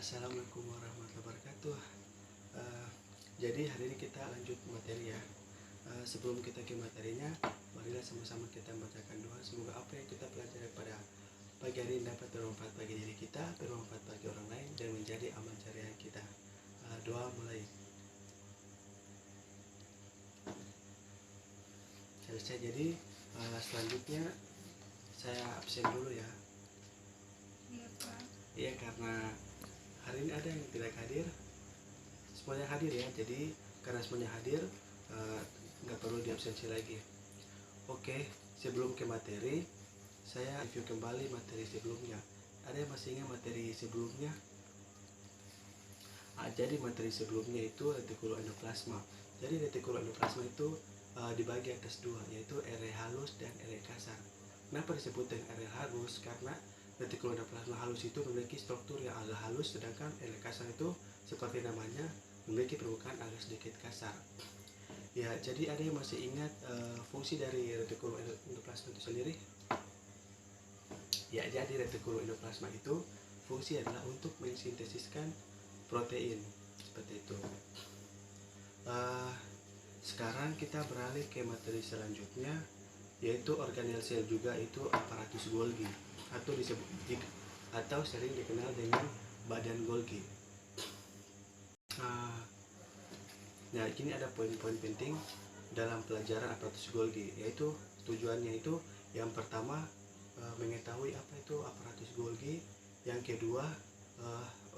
Assalamualaikum warahmatullahi wabarakatuh. Uh, jadi hari ini kita lanjut materi ya. Sebelum kita ke materinya, marilah sama-sama kita membacakan doa. Semoga apa yang kita pelajari pada pagi hari ini dapat bermanfaat bagi diri kita, bermanfaat bagi orang lain, dan menjadi amal jariah kita. Doa mulai. Selesai. Jadi selanjutnya saya absen dulu ya. Iya Pak. Iya, karena hari ini ada yang tidak hadir. Semuanya hadir ya, jadi karena semuanya hadir nggak perlu diabsensi lagi. Oke, sebelum ke materi, saya review kembali materi sebelumnya. Ada yang masih ingat materi sebelumnya? Jadi materi sebelumnya itu retikulum endoplasma. Jadi retikulum endoplasma itu dibagi atas dua, yaitu area halus dan area kasar. Kenapa disebut dengan area halus? Karena retikulum endoplasma halus itu memiliki struktur yang agak halus, sedangkan area kasar itu seperti namanya memiliki permukaan agak sedikit kasar. Ya, jadi ada yang masih ingat fungsi dari retikulum endoplasma itu sendiri? Ya, jadi retikulum endoplasma itu fungsi adalah untuk mensintesiskan protein seperti itu. Sekarang kita beralih ke materi selanjutnya, yaitu organel sel, juga itu aparatus Golgi atau sering dikenal dengan badan Golgi. Nah, ini ada poin-poin penting dalam pelajaran aparatus Golgi, yaitu tujuannya itu yang pertama mengetahui apa itu aparatus Golgi, yang kedua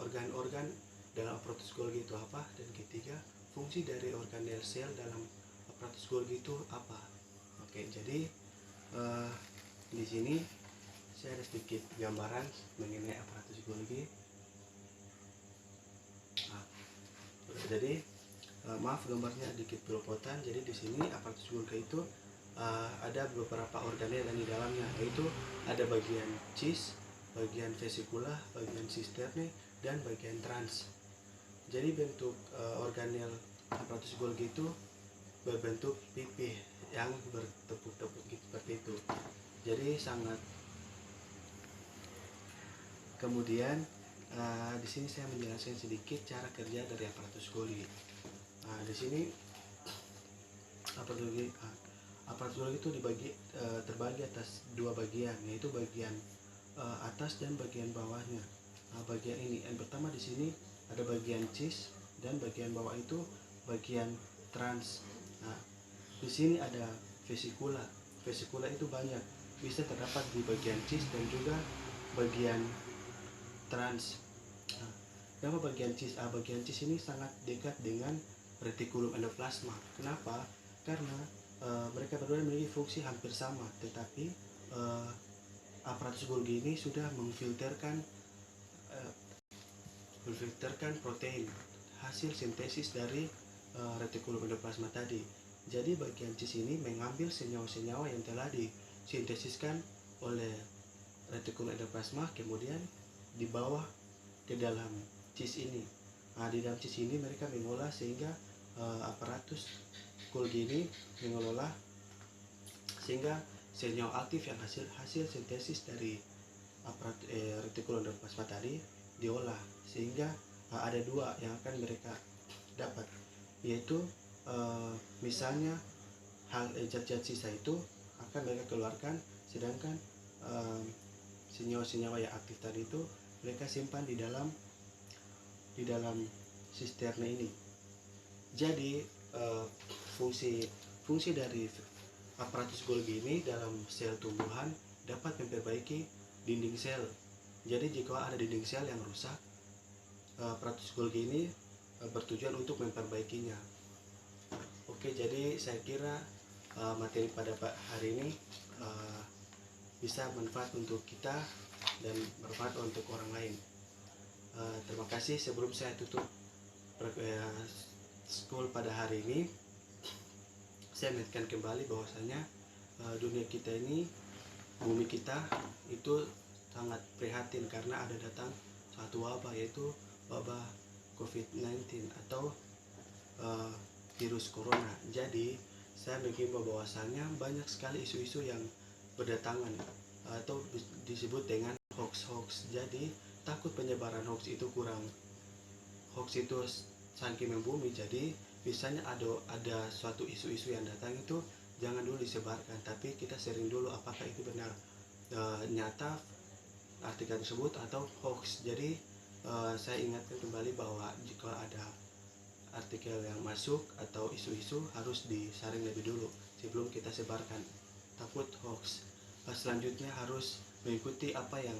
organ-organ dalam aparatus Golgi itu apa, dan ketiga fungsi dari organel sel dalam aparatus Golgi itu apa. Oke, jadi di sini saya ada sedikit gambaran mengenai aparatus Golgi. Jadi maaf gambarnya sedikit belopotan. Jadi di sini aparatus Golgi itu ada beberapa organel yang di dalamnya, yaitu ada bagian cis, bagian vesikula, bagian sisterne, dan bagian trans. Jadi bentuk organel aparatus Golgi itu berbentuk pipih yang bertepuk-tepuk seperti itu. Jadi sangat. Kemudian di sini saya menjelaskan sedikit cara kerja dari aparatus Golgi. Di sini aparatus Golgi itu terbagi atas dua bagian, yaitu bagian atas dan bagian bawahnya. Bagian ini yang pertama di sini ada bagian cis, dan bagian bawah itu bagian trans. Di sini ada vesikula. Vesikula itu banyak, bisa terdapat di bagian cis dan juga bagian trans. Kenapa bagian cis? Bagian cis ini sangat dekat dengan retikulum endoplasma. Kenapa? Karena mereka berdua memiliki fungsi hampir sama, tetapi aparatus Golgi ini sudah memfilterkan protein hasil sintesis dari retikulum endoplasma tadi. Jadi bagian cis ini mengambil senyawa-senyawa yang telah disintesiskan oleh retikulum endoplasma, kemudian dibawa ke dalam cis ini. Di dalam cis ini mereka mengolah sehingga aparatus Golgi ini mengelola sehingga senyawa aktif yang hasil sintesis dari retikulum endoplasma tadi diolah, sehingga ada dua yang akan mereka dapat, yaitu misalnya zat-zat sisa itu akan mereka keluarkan, sedangkan senyawa-senyawa yang aktif tadi itu mereka simpan di dalam sisterne ini. Jadi fungsi dari aparatus Golgi ini dalam sel tumbuhan dapat memperbaiki dinding sel. Jadi jika ada dinding sel yang rusak, aparatus Golgi ini bertujuan untuk memperbaikinya. Oke, jadi saya kira materi pada hari ini bisa manfaat untuk kita dan bermanfaat untuk orang lain. Terima kasih. Sebelum saya tutup school pada hari ini, saya mengingatkan kembali bahwasanya dunia kita ini, bumi kita itu sangat prihatin karena ada datang satu wabah, yaitu wabah COVID-19 atau virus corona. Jadi saya menghimbau bahwasanya banyak sekali isu-isu yang berdatangan atau disebut dengan hoax. Jadi takut penyebaran hoax itu kurang. Hoax itu saking membumi, jadi misalnya ada suatu isu-isu yang datang itu jangan dulu disebarkan, tapi kita sharing dulu apakah itu benar nyata artikel tersebut atau hoax. Jadi saya ingatkan kembali bahwa jika ada artikel yang masuk atau isu-isu harus disaring lebih dulu sebelum kita sebarkan, takut hoax. Selanjutnya harus mengikuti apa yang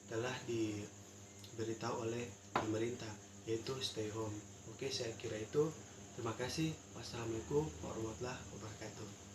telah diberitahu oleh pemerintah, yaitu stay home. Oke, saya kira itu. Terima kasih. Wassalamualaikum warahmatullahi wabarakatuh.